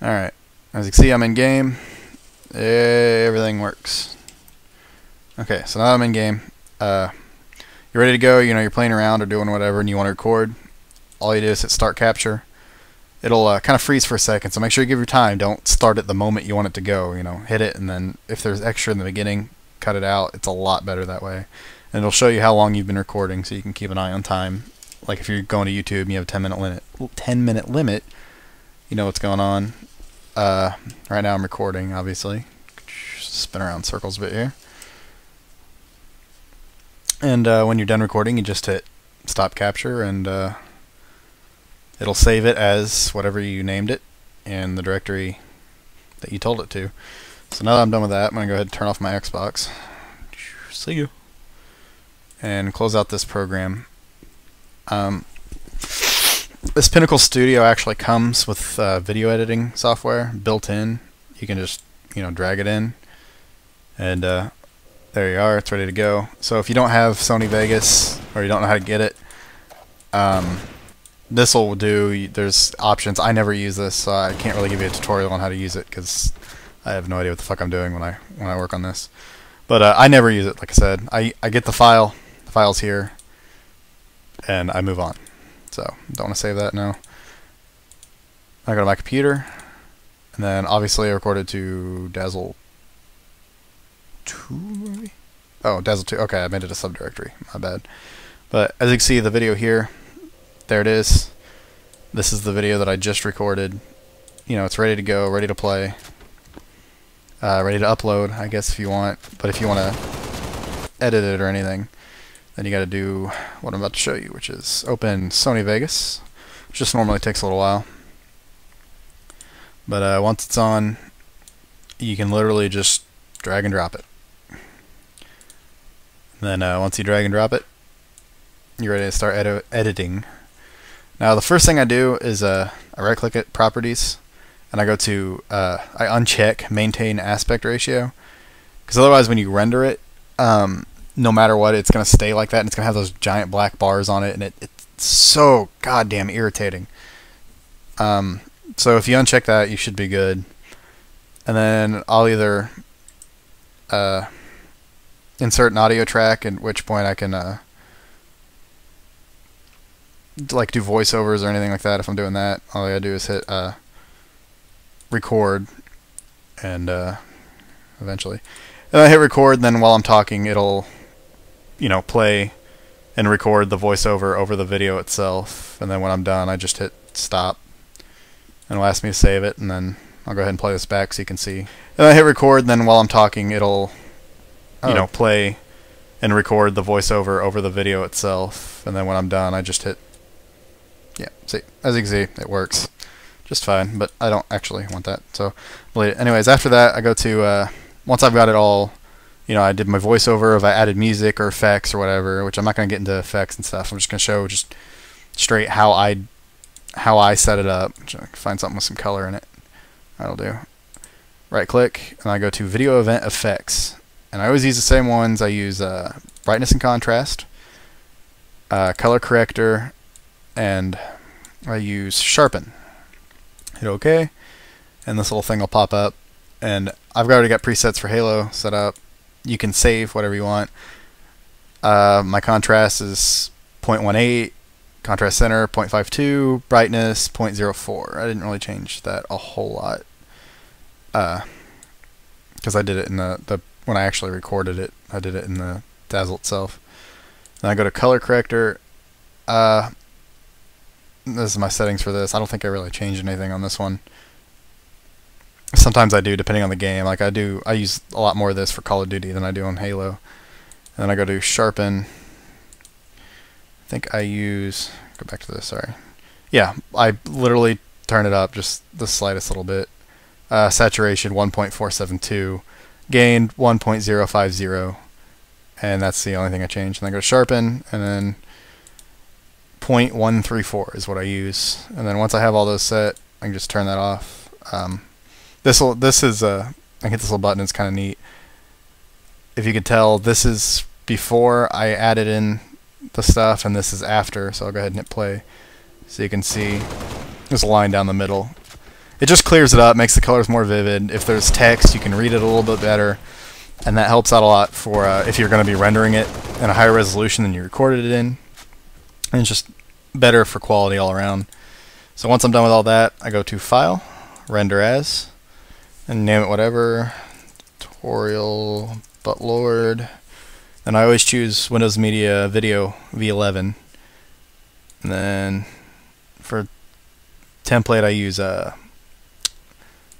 Alright, as you can see, I'm in game. Everything works. Okay, so now I'm in game. You're ready to go. You know, you're playing around or doing whatever and you want to record. All you do is hit start capture. It'll kind of freeze for a second, so make sure you give your time. Don't start at the moment you want it to go. You know, hit it, and then if there's extra in the beginning, cut it out. It's a lot better that way. And it'll show you how long you've been recording, so you can keep an eye on time. Like if you're going to YouTube and you have a 10-minute limit, you know what's going on. Right now I'm recording, obviously. Spin around circles a bit here. And when you're done recording, you just hit stop capture, and it'll save it as whatever you named it in the directory that you told it to. So now that I'm done with that, I'm going to go ahead and turn off my Xbox. See you. And close out this program. This Pinnacle Studio actually comes with video editing software built in. You can just, drag it in, and there you are. It's ready to go. So if you don't have Sony Vegas or you don't know how to get it, this will do. There's options. I never use this, so I can't really give you a tutorial on how to use it because I have no idea what the fuck I'm doing when I work on this. But I never use it. Like I said, I get the file. The file's here, and I move on. So don't want to save that now. I go to my computer, and then obviously I recorded to Dazzle 2, maybe? Oh, Dazzle 2. Okay, I made it a subdirectory. My bad. But as you can see, the video here, there it is. This is the video that I just recorded. It's ready to go, ready to play, ready to upload, I guess, if you want. But if you want to edit it or anything, then you got to do what I'm about to show you, which is open Sony Vegas, which just normally takes a little while. But once it's on, you can literally just drag and drop it. And then once you drag and drop it, you're ready to start editing. Now the first thing I do is I right-click it, Properties, and I go to I uncheck Maintain Aspect Ratio, because otherwise when you render it, no matter what, it's going to stay like that, and it's going to have those giant black bars on it, and it's so goddamn irritating. So if you uncheck that, you should be good. And then I'll either insert an audio track, at which point I can like do voiceovers or anything like that. If I'm doing that, all I gotta do is hit record, and eventually, and I hit record. Then while I'm talking, it'll play and record the voiceover over the video itself. And then when I'm done, I just hit stop, and it'll ask me to save it, and then I'll go ahead and play this back so you can see. And I hit record. Then while I'm talking, it'll play and record the voiceover over the video itself. And then when I'm done, I just hit, yeah, see, as you can see, it works just fine, but I don't actually want that, so delete it. Anyways, after that, I go to, once I've got it all, I did my voiceover, if I added music or effects or whatever, which I'm not going to get into effects and stuff. I'm just going to show just straight how I set it up. Which I can find something with some color in it. That'll do. Right click, and I go to Video Event Effects. And I always use the same ones. I use brightness and contrast, color corrector, and I use sharpen. Hit OK, and this little thing will pop up. And I've already got presets for Halo set up. You can save whatever you want. My contrast is 0.18, contrast center 0.52, brightness 0.04. I didn't really change that a whole lot because I did it in the when I actually recorded it. I did it in the Dazzle itself. Then I go to color corrector. This is my settings for this. I don't think I really changed anything on this one. Sometimes I do, depending on the game. Like I use a lot more of this for Call of Duty than I do on Halo. And then I go to sharpen. I think I use, go back to this, sorry. Yeah, I literally turn it up just the slightest little bit. Saturation 1.472. Gain 1.050. And that's the only thing I changed. And then I go to sharpen, and then 0.134 is what I use. And then once I have all those set, I can just turn that off. This is I hit this little button. It's kind of neat. If you could tell, this is before I added in the stuff, and this is after. So I'll go ahead and hit play, so you can see there's a line down the middle. it just clears it up, makes the colors more vivid. If there's text, you can read it a little bit better, and that helps out a lot for if you're going to be rendering it in a higher resolution than you recorded it in. And it's just better for quality all around. So once I'm done with all that, I go to File, Render As, and name it whatever, Tutorial, Butlord. And I always choose Windows Media Video V11. And then for template, I use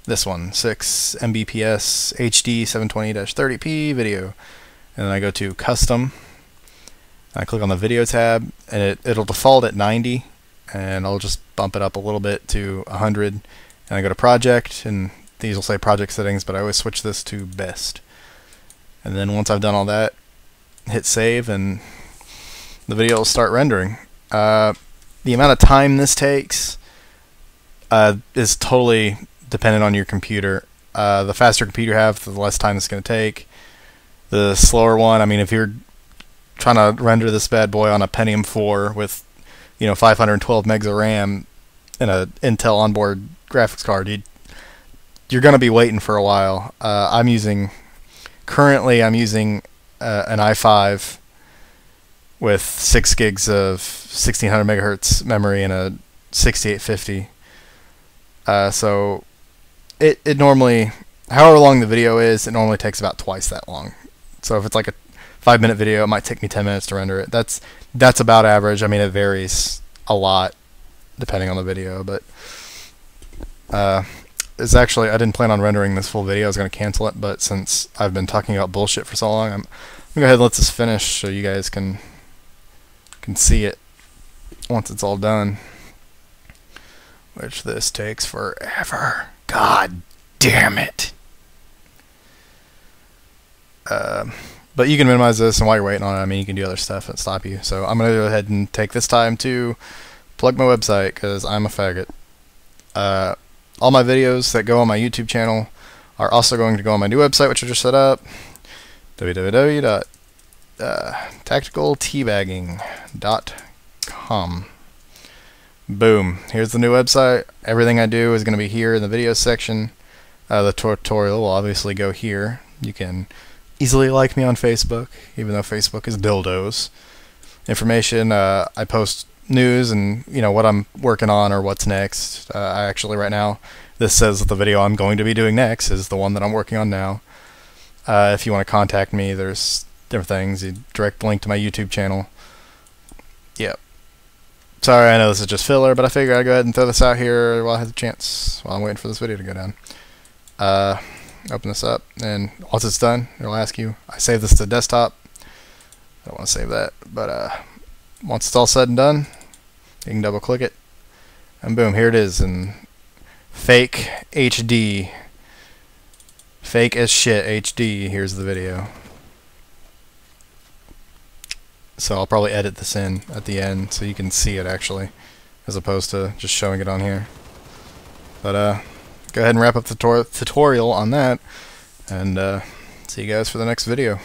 this one, 6 Mbps HD 720-30p video. And then I go to Custom. I click on the Video tab, and it'll default at 90, and I'll just bump it up a little bit to 100. And I go to Project, and these will say Project Settings, but I always switch this to Best. And then once I've done all that, hit Save, and the video will start rendering. The amount of time this takes is totally dependent on your computer. The faster computer you have, the less time it's going to take. The slower one, I mean, if you're trying to render this bad boy on a Pentium 4 with 512 megs of RAM and a Intel onboard graphics card, you're going to be waiting for a while. Currently I'm using an i5 with 6 gigs of 1600 megahertz memory and a 6850. So it normally, however long the video is, it normally takes about twice that long. So if it's like a 5-minute video, it might take me 10 minutes to render it. That's about average. I mean, it varies a lot depending on the video, but it's actually, I didn't plan on rendering this full video. I was going to cancel it, but since I've been talking about bullshit for so long, I'm going to go ahead and let this finish so you guys can see it once it's all done, which this takes forever. God damn it. But you can minimize this, and while you're waiting on it, I mean, you can do other stuff that stop you. So I'm going to go ahead and take this time to plug my website, because I'm a faggot. All my videos that go on my YouTube channel are also going to go on my new website, which I just set up, www.tacticalteabagging.com. Boom. Here's the new website. Everything I do is going to be here in the video section. The tutorial will obviously go here. You can easily like me on Facebook, even though Facebook is dildos. Information, I post news and what I'm working on or what's next. I actually right now, this says that the video I'm going to be doing next is the one that I'm working on now. If you want to contact me, there's different things. A direct link to my YouTube channel. Yep. Sorry, I know this is just filler, but I figured I'd go ahead and throw this out here while I have the chance, while I'm waiting for this video to go down. Open this up, and once it's done, it'll ask you. I save this to desktop. I don't want to save that, but once it's all said and done, you can double click it, and boom, here it is in fake HD, fake as shit HD. Here's the video. So I'll probably edit this in at the end so you can see it actually, as opposed to just showing it on here. But go ahead and wrap up the tutorial on that, and see you guys for the next video.